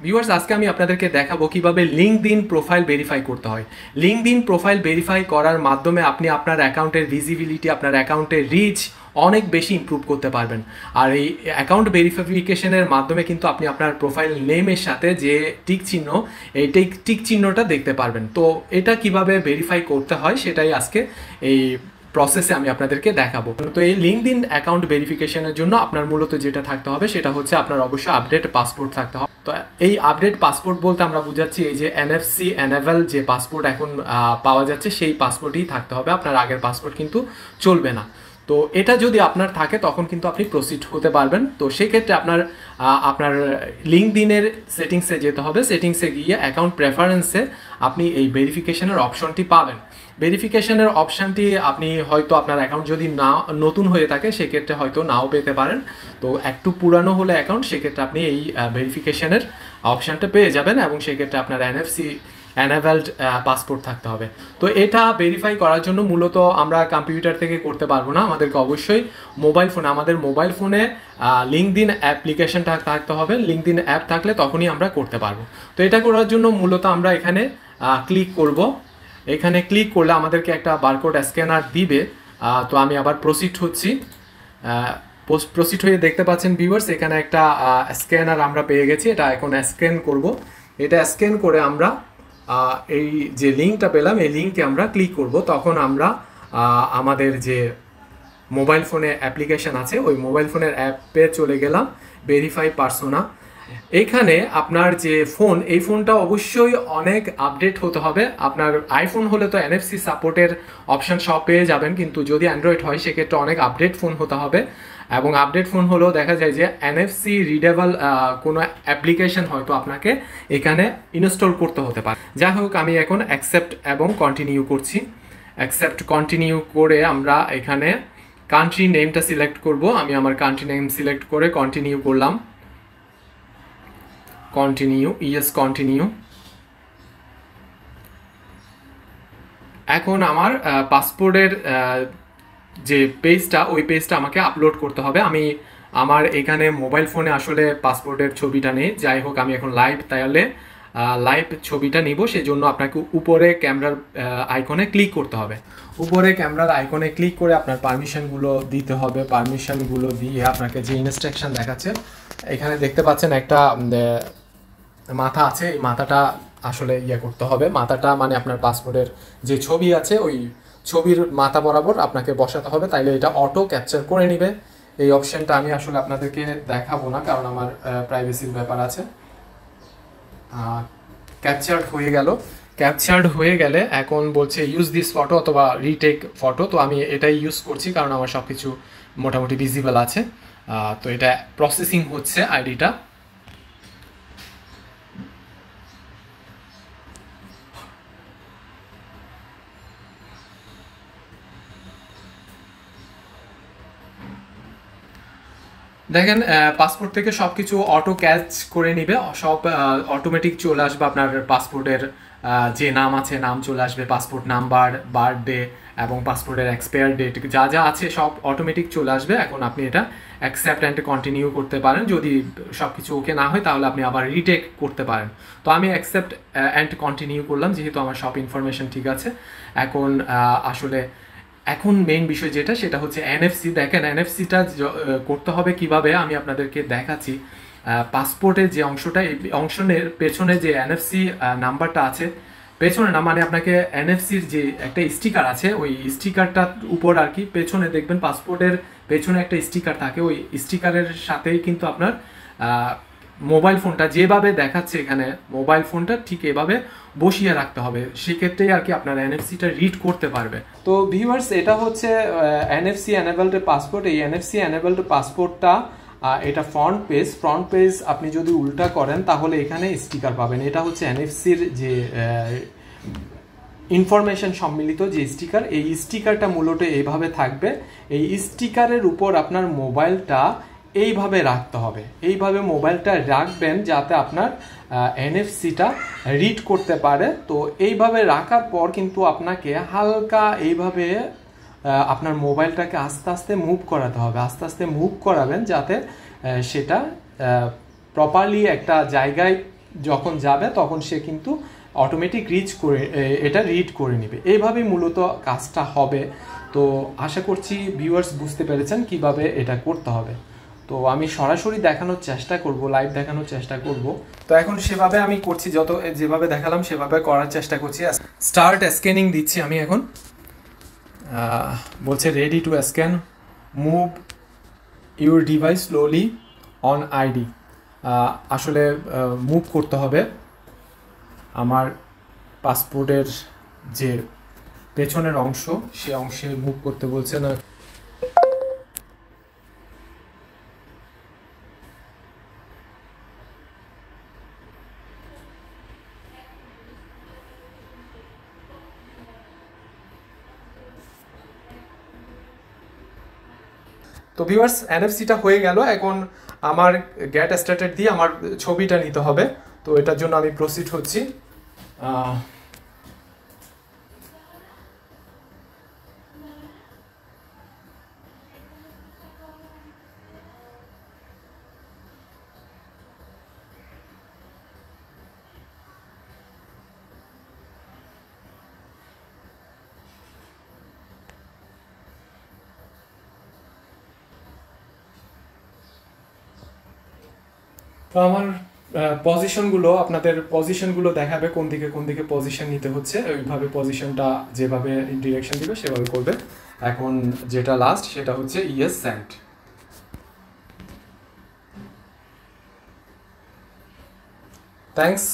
Viewers, আজকে আমি আপনাদেরকে দেখাবো কিভাবে লিঙ্কডইন প্রোফাইল ভেরিফাই করতে হয়। লিঙ্কডইন প্রোফাইল ভেরিফাই করার মাধ্যমে আপনি আপনার অ্যাকাউন্টের ভিজিবিলিটি, আপনার অ্যাকাউন্টের রিচ অনেক বেশি ইমপ্রুভ করতে পারবেন। আর এই অ্যাকাউন্ট ভেরিফিকেশনের মাধ্যমে কিন্তু আপনি আপনার প্রোফাইল নেমের সাথে যে টিক চিহ্ন, এই টিক চিহ্নটা দেখতে পারবেন। তো এটা কিভাবে ভেরিফাই করতে হয় সেটাই আজকে এই প্রসেসে আমি আপনাদেরকে দেখাবো। তো এই লিঙ্কডইন অ্যাকাউন্ট ভেরিফিকেশনের জন্য আপনার মূলত যেটা থাকতে হবে সেটা হচ্ছে আপনার অবশ্যই আপডেট পাসপোর্ট থাকতে হবে। তো এই আপডেট পাসপোর্ট বলতে আমরা বুঝাচ্ছি এই যে এনএফসি এনেবল যে পাসপোর্ট এখন পাওয়া যাচ্ছে সেই পাসপোর্টই থাকতে হবে, আপনার আগের পাসপোর্ট কিন্তু চলবে না। তো এটা যদি আপনার থাকে তখন কিন্তু আপনি প্রসিড হতে পারবেন। তো সেক্ষেত্রে আপনার লিঙ্কডইনের সেটিংসে যেতে হবে। সেটিংসে গিয়ে অ্যাকাউন্ট প্রেফারেন্সে আপনি এই ভেরিফিকেশনের অপশনটি পাবেন। ভেরিফিকেশনের অপশানটি আপনি হয়তো আপনার অ্যাকাউন্ট যদি না নতুন হয়ে থাকে সেক্ষেত্রে হয়তো নাও পেতে পারেন। তো একটু পুরানো হলে অ্যাকাউন্ট সেক্ষেত্রে আপনি এই ভেরিফিকেশনের অপশানটা পেয়ে যাবেন এবং সেক্ষেত্রে আপনার এনএফসি অ্যানেভেলড পাসপোর্ট থাকতে হবে। তো এটা ভেরিফাই করার জন্য মূলত আমরা কম্পিউটার থেকে করতে পারবো না, আমাদেরকে অবশ্যই আমাদের মোবাইল ফোনে লিঙ্কডইন অ্যাপ্লিকেশনটা থাকতে হবে। লিঙ্কডইন অ্যাপ থাকলে তখনই আমরা করতে পারবো। তো এটা করার জন্য মূলত আমরা এখানে ক্লিক করব। এখানে ক্লিক করলে আমাদেরকে একটা বারকোড স্ক্যানার দিবে। তো আমি আবার প্রসিড হচ্ছি। প্রসিড হয়ে দেখতে পাচ্ছেন ভিউয়ার্স, এখানে একটা স্ক্যানার আমরা পেয়ে গেছি। এটা এখন স্ক্যান করব। এটা স্ক্যান করে আমরা এই যে লিঙ্কটা পেলাম এই লিঙ্কে আমরা ক্লিক করব। তখন আমরা আমাদের যে মোবাইল ফোনে অ্যাপ্লিকেশন আছে ওই মোবাইল ফোনের অ্যাপে চলে গেলাম, ভেরিফাই পার্সোনা। এখানে আপনার যে ফোন, এই ফোনটা অবশ্যই অনেক আপডেট হতে হবে। আপনার আইফোন হলে তো এনএফসি সাপোর্টের অপশান সব পেয়ে যাবেন, কিন্তু যদি অ্যান্ড্রয়েড হয় সেক্ষেত্রে অনেক আপডেট ফোন হতে হবে। এবং আপডেট ফোন হলেও দেখা যায় যে এনএফসি রিডেবল কোনো অ্যাপ্লিকেশন হয়তো আপনাকে এখানে ইনস্টল করতে হতে পারে। যাই হোক, আমি এখন অ্যাকসেপ্ট এবং কন্টিনিউ করছি। অ্যাকসেপ্ট কন্টিনিউ করে আমরা এখানে কান্ট্রি নেমটা সিলেক্ট করব। আমি আমার কান্ট্রি নেম সিলেক্ট করে কন্টিনিউ করলাম। Continue, yes continue. এখন আমার পাসপোর্টের যে পেজটা, ওই পেজটা আমাকে আপলোড করতে হবে। আমার এখানে মোবাইল ফোনে আসলে পাসপোর্টের ছবিটা নেই। যাই হোক, আমি এখন তাহলে লাইভ ছবিটা নিব। সেই জন্য আপনাকে উপরে ক্যামেরার আইকনে ক্লিক করতে হবে। উপরে ক্যামেরার আইকনে ক্লিক করে আপনার পারমিশনগুলো দিতে হবে। পারমিশনগুলো দিয়ে আপনাকে যে ইনস্ট্রাকশন দেখাচ্ছে, এখানে দেখতে পাচ্ছেন একটা মাথা আছে। এই মাথাটা আসলে করতে হবে। মাথাটা মানে আপনার পাসপোর্টের যে ছবি আছে ওই ছবির মাথা বরাবর আপনাকে বসাতে হবে, তাইলে এটা অটো ক্যাপচার করে নেবে। এই অপশনটা আমি আসলে আপনাদেরকে দেখাবো না, কারণ আমার প্রাইভেসির ব্যাপার আছে। ক্যাপচার্ড হয়ে গেলে এখন বলছে ইউজ দিস ফটো অথবা রিটেক ফটো। তো আমি এটাই ইউজ করছি কারণ আমার সব কিছু মোটামুটি ভিজিবল আছে। তো এটা প্রসেসিং হচ্ছে আইডিটা। দেখেন, পাসপোর্ট থেকে সব কিছু অটো ক্যাচ করে নিবে, সব অটোমেটিক চলে আসবে। আপনার পাসপোর্টের যে নাম আছে নাম চলে আসবে, পাসপোর্ট নাম্বার, বার্থডে এবং পাসপোর্টের এক্সপায়ার ডেট যা যা আছে সব অটোমেটিক চলে আসবে। এখন আপনি এটা অ্যাকসেপ্ট অ্যান্ড কন্টিনিউ করতে পারেন। যদি সব কিছু ওকে না হয় তাহলে আপনি আবার রিটেক করতে পারেন। তো আমি অ্যাকসেপ্ট অ্যান্ড কন্টিনিউ করলাম, যেহেতু আমার সব ইনফরমেশন ঠিক আছে। এখন মেইন বিষয় যেটা, সেটা হচ্ছে এনএফসি। দেখেন, এনএফসিটা করতে হবে কিভাবে আমি আপনাদেরকে দেখাচ্ছি। পাসপোর্টের যে অংশটা, এই অংশের পেছনে যে এনএফসি নাম্বারটা আছে, পেছনে না মানে আপনাকে এনএফসির যে একটা স্টিকার আছে ওই স্টিকারটার উপর আর কি পেছনে দেখবেন পাসপোর্টের পেছনে একটা স্টিকার থাকে। ওই স্টিকারের সাথেই কিন্তু আপনার মোবাইল ফোনটা যেভাবে দেখাচ্ছে এখানে, মোবাইল ফোনটা ঠিক এভাবে বসিয়ে রাখতে হবে। সেক্ষেত্রেই আর কি আপনার এনএফসিটা রিড করতে পারবে। তো ভিউয়ার্স, এটা হচ্ছে এনএফসি এনেবলড পাসপোর্ট। এই এনএফসি এনেবলড পাসপোর্টটা এটা ফ্রন্ট পেজ আপনি যদি উল্টা করেন তাহলে এখানে স্টিকার পাবেন। এটা হচ্ছে এনএফসির যে ইনফরমেশন সম্মিলিত যে স্টিকার, এই স্টিকারটা মূলত এইভাবে থাকবে। এই স্টিকারের উপর আপনার মোবাইলটা এইভাবে রাখতে হবে। এইভাবে মোবাইলটা রাখবেন যাতে আপনার এনএফসিটা রিড করতে পারে। তো এইভাবে রাখার পর কিন্তু আপনাকে হালকা এইভাবে আপনার মোবাইলটাকে আস্তে আস্তে মুভ করাতে হবে। আস্তে আস্তে মুভ করাবেন যাতে সেটা প্রপারলি একটা জায়গায় যখন যাবে তখন সে কিন্তু অটোমেটিক এটা রিড করে নেবে। এইভাবেই মূলত কাজটা হবে। তো আশা করছি ভিউয়ার্স বুঝতে পেরেছেন কিভাবে এটা করতে হবে। তো আমি সরাসরি দেখানোর চেষ্টা করব, লাইভ দেখানোর চেষ্টা করব। তো এখন সেভাবে আমি করছি, যেভাবে দেখালাম সেভাবে করার চেষ্টা করছি। স্টার্ট স্ক্যানিং দিচ্ছি আমি এখন। বলছে ready to scan, move your device slowly on ID. আসলে মুভ করতে হবে আমার পাসপোর্টের যে পেছনের অংশ, সে অংশে মুভ করতে বলছে না। তো ভিউয়ার্স এনএফসিটা হয়ে গেল। এখন আমার গেট স্টার্টেড দিয়ে আমার ছবিটা নিতে হবে। তো এটার জন্য আমি প্রসিড হচ্ছি। তো আমার আপনাদের পজিশনগুলো দেখাবে কোন দিকে পজিশন নিতে হচ্ছে। ওইভাবে পজিশনটা যেভাবে ডিরেকশন দিবে সেভাবে করবে। এখন যেটা লাস্ট সেটা হচ্ছে yes send. Thanks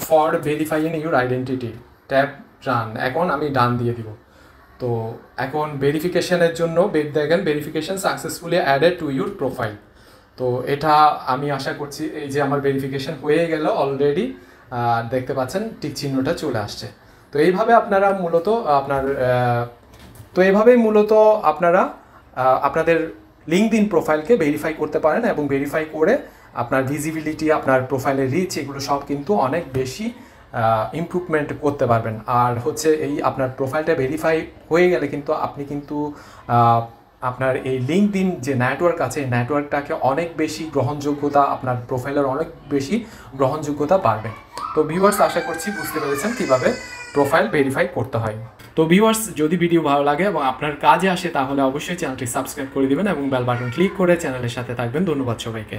for verifying your identity, tap done. এখন আমি ডান দিয়ে দিব। তো এখন ভেরিফিকেশনের জন্য দেখেন verification successfully added to your profile. তো এটা আমি আশা করছি এই যে আমার ভেরিফিকেশন হয়ে গেল অলরেডি, দেখতে পাচ্ছেন টিক চিহ্নটা চলে আসছে। তো এইভাবে আপনারা মূলত আপনাদের লিঙ্কডইন প্রোফাইলকে ভেরিফাই করতে পারেন এবং ভেরিফাই করে আপনার ভিজিবিলিটি, আপনার প্রোফাইলের রিচ, এগুলো সব কিন্তু অনেক বেশি ইমপ্রুভমেন্ট করতে পারবেন। আর হচ্ছে এই আপনার প্রোফাইলটা ভেরিফাই হয়ে গেলে কিন্তু আপনি কিন্তু আপনার এই লিঙ্কডইন যে নেটওয়ার্ক আছে, এই নেটওয়ার্কটাকে অনেক বেশি গ্রহণযোগ্যতা, আপনার প্রোফাইলের অনেক বেশি গ্রহণযোগ্যতা বাড়বে। তো ভিউয়ার্স আশা করছি বুঝতে পেরেছেন কীভাবে প্রোফাইল ভেরিফাই করতে হয়। তো ভিউয়ার্স যদি ভিডিও ভালো লাগে এবং আপনার কাজে আসে তাহলে অবশ্যই চ্যানেলটি সাবস্ক্রাইব করে দেবেন এবং বেল বাটন ক্লিক করে চ্যানেলের সাথে থাকবেন। ধন্যবাদ সবাইকে।